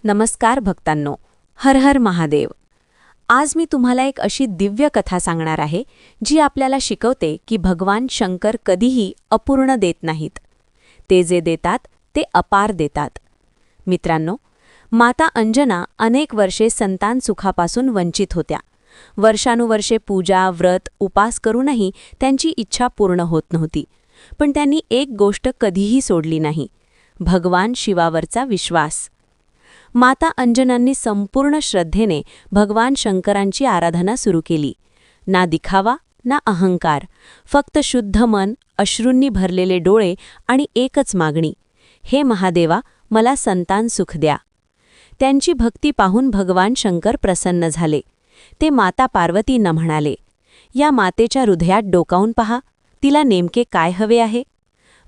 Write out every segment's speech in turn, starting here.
नमस्कार भक्तांनो, हर हर महादेव. आज मी तुम्हाला एक अशी दिव्य कथा सांगणार आहे जी आपल्याला शिकवते की भगवान शंकर कधीही अपूर्ण देत नाहीत. ते जे देतात ते अपार देतात. मित्रांनो, माता अंजना अनेक वर्षे संतान सुखापासून वंचित होत्या. वर्षानुवर्षे पूजा, व्रत, उपास करूनही त्यांची इच्छा पूर्ण होत नव्हती. पण त्यांनी एक गोष्ट कधीही सोडली नाही: भगवान शिवावरचा विश्वास. माता अंजनांनी संपूर्ण श्रद्धेने भगवान शंकरांची आराधना सुरू केली. ना दिखावा ना अहंकार, फक्त शुद्ध मन, अश्रूंनी भरलेले डोळे आणि एकच मागणी: हे महादेवा, मला संतान सुख द्या. त्यांची भक्ती पाहून भगवान शंकर प्रसन्न झाले. ते माता पार्वतींना म्हणाले, या मातेच्या हृदयात डोकावून पहा, तिला नेमके काय हवे आहे.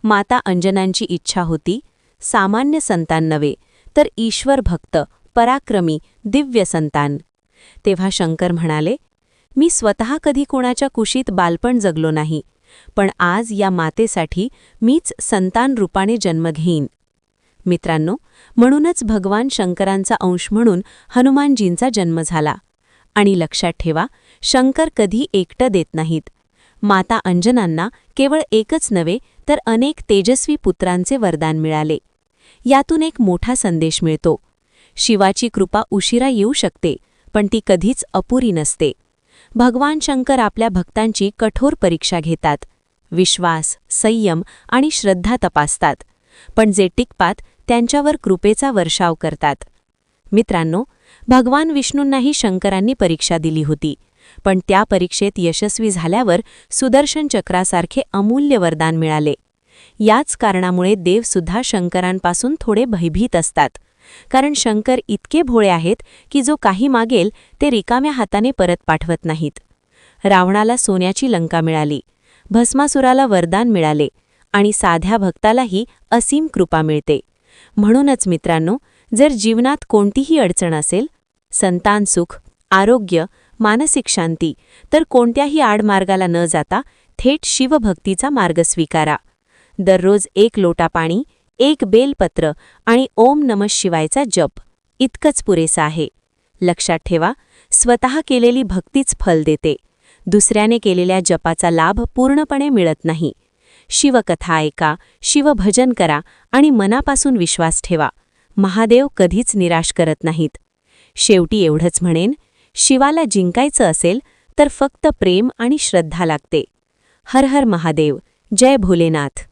माता अंजनांची इच्छा होती सामान्य संतान नव्हे, तर ईश्वर भक्त, पराक्रमी, दिव्य संतान. तेव्हा शंकर म्हणाले, मी स्वतः कधी कोणाच्या कुशीत बालपण जगलो नाही, पण आज या मातेसाठी मीच संतान रूपाने जन्म घेईन. मित्रांनो, म्हणूनच भगवान शंकरांचा अंश म्हणून हनुमानजींचा जन्म झाला. आणि लक्षात ठेवा, शंकर कधी एकटं देत नाहीत. माता अंजनांना केवळ एकच नव्हे तर अनेक तेजस्वी पुत्रांचे वरदान मिळाले. यातून एक मोठा संदेश मिळतो: शिवाची कृपा उशिरा येऊ शकते, पण ती कधीच अपुरी नसते. भगवान शंकर आपल्या भक्तांची कठोर परीक्षा घेतात. विश्वास, संयम आणि श्रद्धा तपासतात. पण जे टिकतात त्यांच्यावर कृपेचा वर्षाव करतात. मित्रांनो, भगवान विष्णूंनाही शंकरांनी परीक्षा दिली होती. पण त्या परीक्षेत यशस्वी झाल्यावर सुदर्शन चक्रासारखे अमूल्य वरदान मिळाले. याच कारणामुळे देवसुद्धा शंकरांपासून थोडे भयभीत असतात. कारण शंकर इतके भोळे आहेत की जो काही मागेल ते रिकाम्या हाताने परत पाठवत नाहीत. रावणाला सोन्याची लंका मिळाली, भस्मासुराला वरदान मिळाले आणि साध्या भक्तालाही असीम कृपा मिळते. म्हणूनच मित्रांनो, जर जीवनात कोणतीही अडचण असेल, संतान सुख, आरोग्य, मानसिक शांती, तर कोणत्याही आडमार्गाला न जाता थेट शिवभक्तीचा मार्ग स्वीकारा. दररोज 1 लोटा पाणी, 1 बेलपत्र आणि ओम नमः शिवायचा जप इतकंच पुरेसं आहे. लक्षात ठेवा, स्वतः केलेली भक्तीच फल देते. दुसऱ्याने केलेल्या जपाचा लाभ पूर्णपणे मिळत नाही. शिवकथा ऐका, शिवभजन करा आणि मनापासून विश्वास ठेवा. महादेव कधीच निराश करत नाहीत. शेवटी एवढंच म्हणेन, शिवाला जिंकायचं असेल तर फक्त प्रेम आणि श्रद्धा लागते. हर हर महादेव. जय भोलेनाथ.